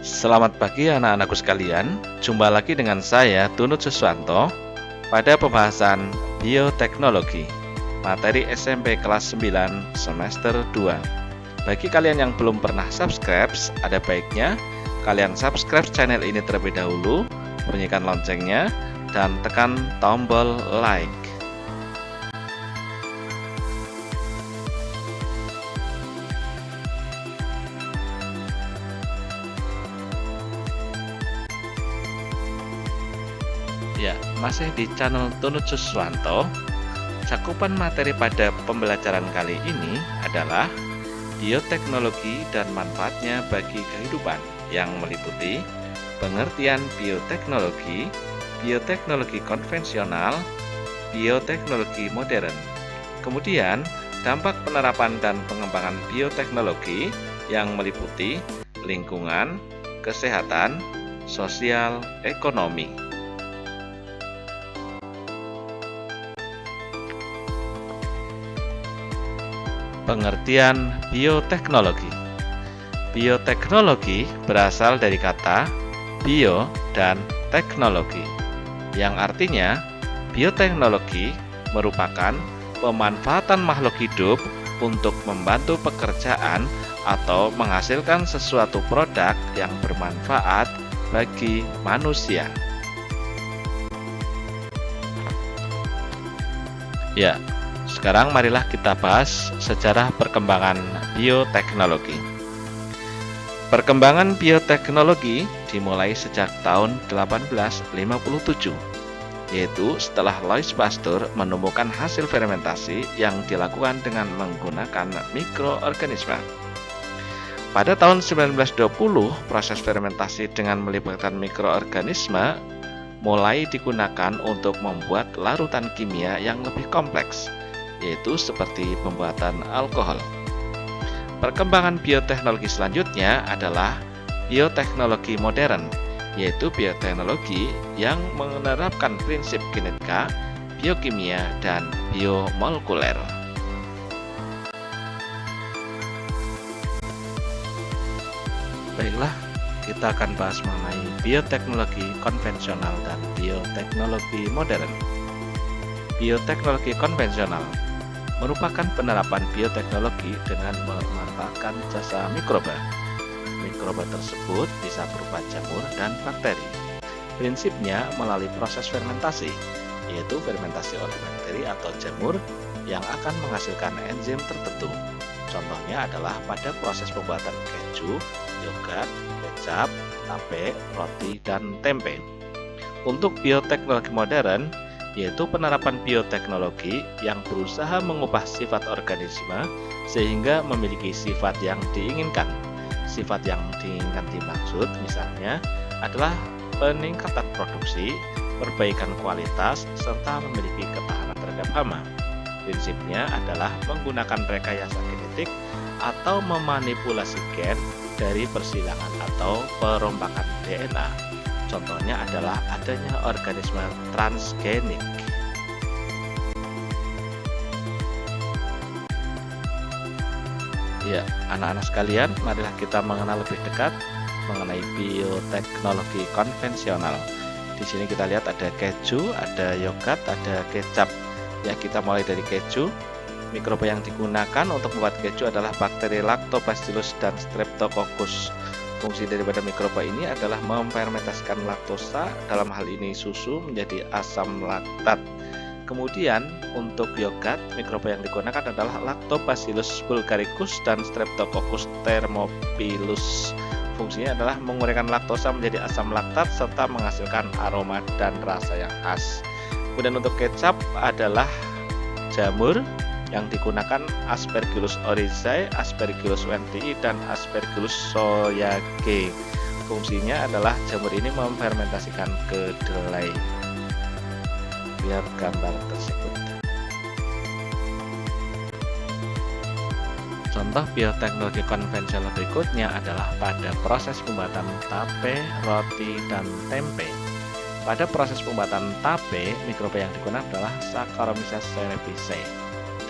Selamat pagi anak-anakku sekalian. Jumpa lagi dengan saya Tunut Suswanto pada pembahasan bioteknologi, materi SMP kelas 9 semester 2. Bagi kalian yang belum pernah subscribe, ada baiknya kalian subscribe channel ini terlebih dahulu, bunyikan loncengnya, dan tekan tombol like. Ya, masih di channel Tunut Suswanto. Cakupan materi pada pembelajaran kali ini adalah bioteknologi dan manfaatnya bagi kehidupan, yang meliputi pengertian bioteknologi, bioteknologi konvensional, bioteknologi modern. Kemudian, dampak penerapan dan pengembangan bioteknologi yang meliputi lingkungan, kesehatan, sosial, ekonomi. Pengertian bioteknologi. Bioteknologi berasal dari kata bio dan teknologi, yang artinya bioteknologi merupakan pemanfaatan makhluk hidup untuk membantu pekerjaan atau menghasilkan sesuatu produk yang bermanfaat bagi manusia. Ya, sekarang marilah kita bahas sejarah perkembangan bioteknologi. Perkembangan bioteknologi dimulai sejak tahun 1857, yaitu setelah Louis Pasteur menemukan hasil fermentasi yang dilakukan dengan menggunakan mikroorganisme. Pada tahun 1920, proses fermentasi dengan melibatkan mikroorganisme mulai digunakan untuk membuat larutan kimia yang lebih kompleks, yaitu seperti pembuatan alkohol. Perkembangan bioteknologi selanjutnya adalah bioteknologi modern, yaitu bioteknologi yang menerapkan prinsip genetika, biokimia, dan biomolekuler. Baiklah, kita akan bahas mengenai bioteknologi konvensional dan bioteknologi modern. Bioteknologi konvensional merupakan penerapan bioteknologi dengan memanfaatkan jasa mikroba. Mikroba tersebut bisa berupa jamur dan bakteri. Prinsipnya melalui proses fermentasi, yaitu fermentasi oleh bakteri atau jamur yang akan menghasilkan enzim tertentu. Contohnya adalah pada proses pembuatan keju, yogurt, kecap, tape, roti, dan tempe. Untuk bioteknologi modern, yaitu penerapan bioteknologi yang berusaha mengubah sifat organisme sehingga memiliki sifat yang diinginkan. Sifat yang diinginkan dimaksud misalnya adalah peningkatan produksi, perbaikan kualitas, serta memiliki ketahanan terhadap hama. Prinsipnya adalah menggunakan rekayasa genetik atau memanipulasi gen dari persilangan atau perombakan DNA. Contohnya adalah adanya organisme transgenik. Ya, anak-anak sekalian, marilah kita mengenal lebih dekat mengenai bioteknologi konvensional. Di sini kita lihat ada keju, ada yogurt, ada kecap. Ya, kita mulai dari keju. Mikroba yang digunakan untuk membuat keju adalah bakteri Lactobacillus dan Streptococcus. Fungsi daripada mikroba ini adalah memfermentasikan laktosa, dalam hal ini susu, menjadi asam laktat. Kemudian untuk yogurt, mikroba yang digunakan adalah Lactobacillus bulgaricus dan Streptococcus thermophilus. Fungsinya adalah menguraikan laktosa menjadi asam laktat serta menghasilkan aroma dan rasa yang khas. Kemudian untuk kecap adalah jamur yang digunakan Aspergillus oryzae, Aspergillus wendtii, dan Aspergillus soyage. Fungsinya adalah jamur ini memfermentasikan kedelai. Lihat gambar tersebut. Contoh bioteknologi konvensional berikutnya adalah pada proses pembuatan tape, roti, dan tempe. Pada proses pembuatan tape, mikroba yang digunakan adalah Saccharomyces cerevisiae.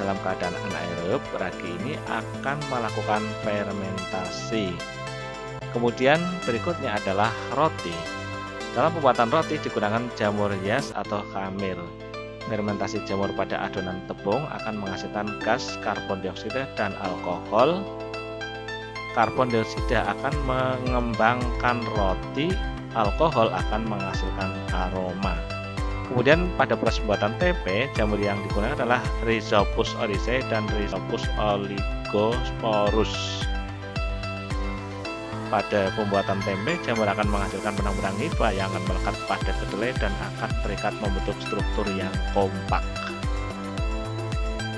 Dalam keadaan anaerob, ragi ini akan melakukan fermentasi. Kemudian berikutnya adalah roti. Dalam pembuatan roti digunakan jamur hias atau khamir. Fermentasi jamur pada adonan tepung akan menghasilkan gas karbon dioksida dan alkohol. Karbon dioksida akan mengembangkan roti, alkohol akan menghasilkan aroma. Kemudian pada proses pembuatan tempe, jamur yang digunakan adalah Rhizopus oryzae dan Rhizopus oligosporus. Pada pembuatan tempe, jamur akan menghasilkan benang-benang hifa yang akan melekat pada kedelai dan akan terikat membentuk struktur yang kompak.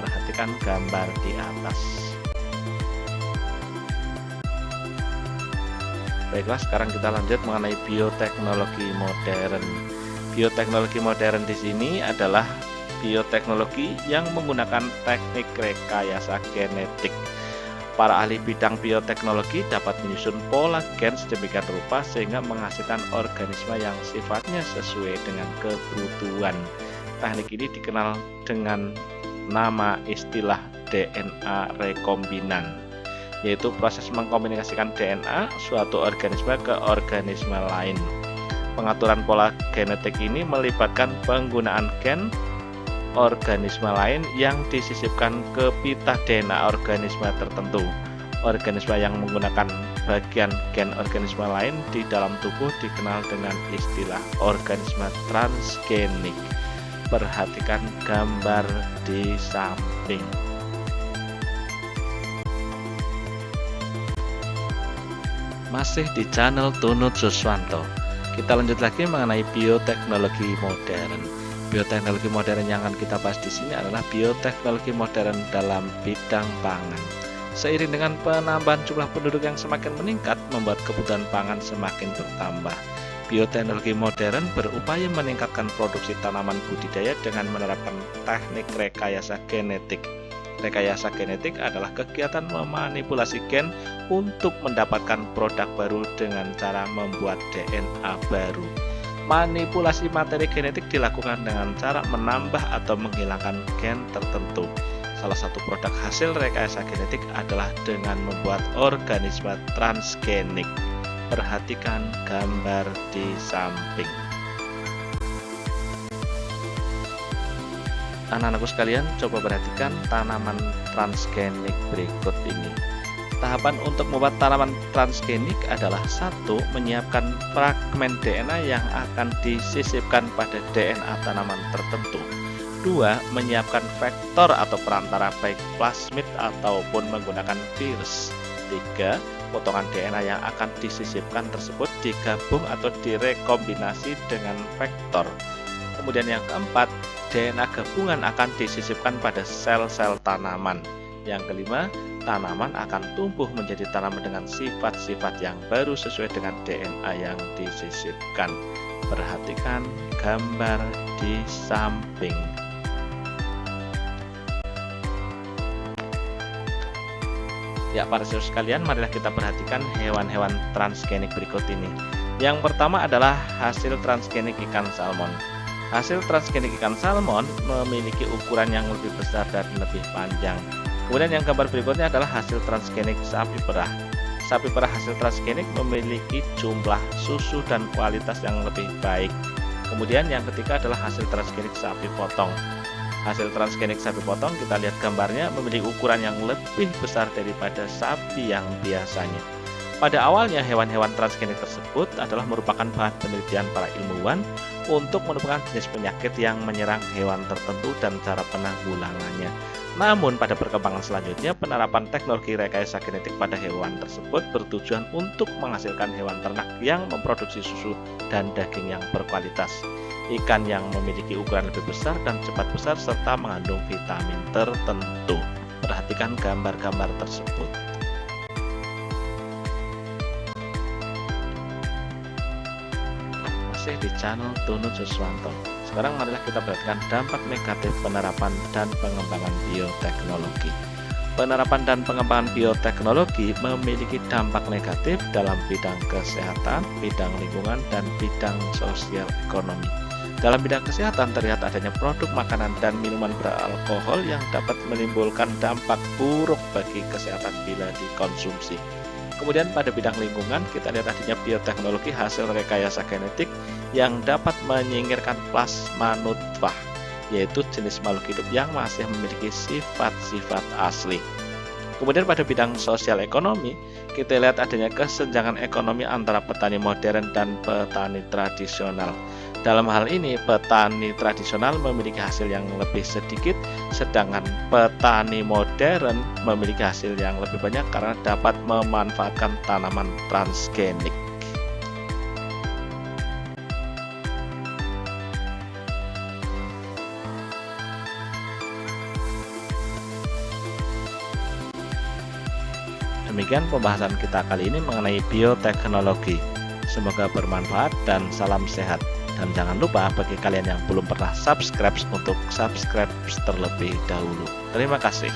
Perhatikan gambar di atas. Baiklah, sekarang kita lanjut mengenai bioteknologi modern. Bioteknologi modern di sini adalah bioteknologi yang menggunakan teknik rekayasa genetik. Para ahli bidang bioteknologi dapat menyusun pola gen sedemikian rupa sehingga menghasilkan organisme yang sifatnya sesuai dengan kebutuhan. Teknik ini dikenal dengan nama istilah DNA rekombinan, yaitu proses mengkomunikasikan DNA suatu organisme ke organisme lain. Pengaturan pola genetik ini melibatkan penggunaan gen organisme lain yang disisipkan ke pita DNA organisme tertentu. Organisme yang menggunakan bagian gen organisme lain di dalam tubuh dikenal dengan istilah organisme transgenik. Perhatikan gambar di samping. Masih di channel Tunut Suswanto. Kita lanjut lagi mengenai bioteknologi modern. Bioteknologi modern yang akan kita bahas di sini adalah bioteknologi modern dalam bidang pangan. Seiring dengan penambahan jumlah penduduk yang semakin meningkat, membuat kebutuhan pangan semakin bertambah. Bioteknologi modern berupaya meningkatkan produksi tanaman budidaya dengan menerapkan teknik rekayasa genetik. Rekayasa genetik adalah kegiatan memanipulasi gen untuk mendapatkan produk baru dengan cara membuat DNA baru. Manipulasi materi genetik dilakukan dengan cara menambah atau menghilangkan gen tertentu. Salah satu produk hasil rekayasa genetik adalah dengan membuat organisme transgenik. Perhatikan gambar di samping. Anak-anakku sekalian, coba perhatikan tanaman transgenik berikut ini. Tahapan untuk membuat tanaman transgenik adalah 1. Menyiapkan fragmen DNA yang akan disisipkan pada DNA tanaman tertentu. 2. Menyiapkan vektor atau perantara baik plasmid ataupun menggunakan virus. 3. Potongan DNA yang akan disisipkan tersebut digabung atau direkombinasi dengan vektor. Kemudian yang keempat, DNA gabungan akan disisipkan pada sel-sel tanaman. Yang kelima, tanaman akan tumbuh menjadi tanaman dengan sifat-sifat yang baru sesuai dengan DNA yang disisipkan. Perhatikan gambar di samping. Ya, para siswa sekalian, marilah kita perhatikan hewan-hewan transgenik berikut ini. Yang pertama adalah hasil transgenik ikan salmon. Hasil transgenik ikan salmon memiliki ukuran yang lebih besar dan lebih panjang. Kemudian yang gambar berikutnya adalah hasil transgenik sapi perah. Sapi perah hasil transgenik memiliki jumlah susu dan kualitas yang lebih baik. Kemudian yang ketiga adalah hasil transgenik sapi potong. Hasil transgenik sapi potong, kita lihat gambarnya, memiliki ukuran yang lebih besar daripada sapi yang biasanya. Pada awalnya, hewan-hewan transgenik tersebut adalah merupakan bahan penelitian para ilmuwan untuk menemukan jenis penyakit yang menyerang hewan tertentu dan cara penanggulangannya. Namun, pada perkembangan selanjutnya, penerapan teknologi rekayasa genetik pada hewan tersebut bertujuan untuk menghasilkan hewan ternak yang memproduksi susu dan daging yang berkualitas, ikan yang memiliki ukuran lebih besar dan cepat besar, serta mengandung vitamin tertentu. Perhatikan gambar-gambar tersebut. Masih di channel Tunut Suswanto. Sekarang marilah kita perhatikan dampak negatif penerapan dan pengembangan bioteknologi. Penerapan dan pengembangan bioteknologi memiliki dampak negatif dalam bidang kesehatan, bidang lingkungan, dan bidang sosial ekonomi. Dalam bidang kesehatan terlihat adanya produk makanan dan minuman beralkohol yang dapat menimbulkan dampak buruk bagi kesehatan bila dikonsumsi. Kemudian pada bidang lingkungan, kita lihat adanya bioteknologi hasil rekayasa genetik yang dapat menyingkirkan plasma nutfah, yaitu jenis makhluk hidup yang masih memiliki sifat-sifat asli. Kemudian pada bidang sosial ekonomi, kita lihat adanya kesenjangan ekonomi antara petani modern dan petani tradisional. Dalam hal ini, petani tradisional memiliki hasil yang lebih sedikit, sedangkan petani modern memiliki hasil yang lebih banyak karena dapat memanfaatkan tanaman transgenik. Demikian pembahasan kita kali ini mengenai bioteknologi. Semoga bermanfaat dan salam sehat. Dan jangan lupa bagi kalian yang belum pernah subscribe untuk subscribe terlebih dahulu. Terima kasih.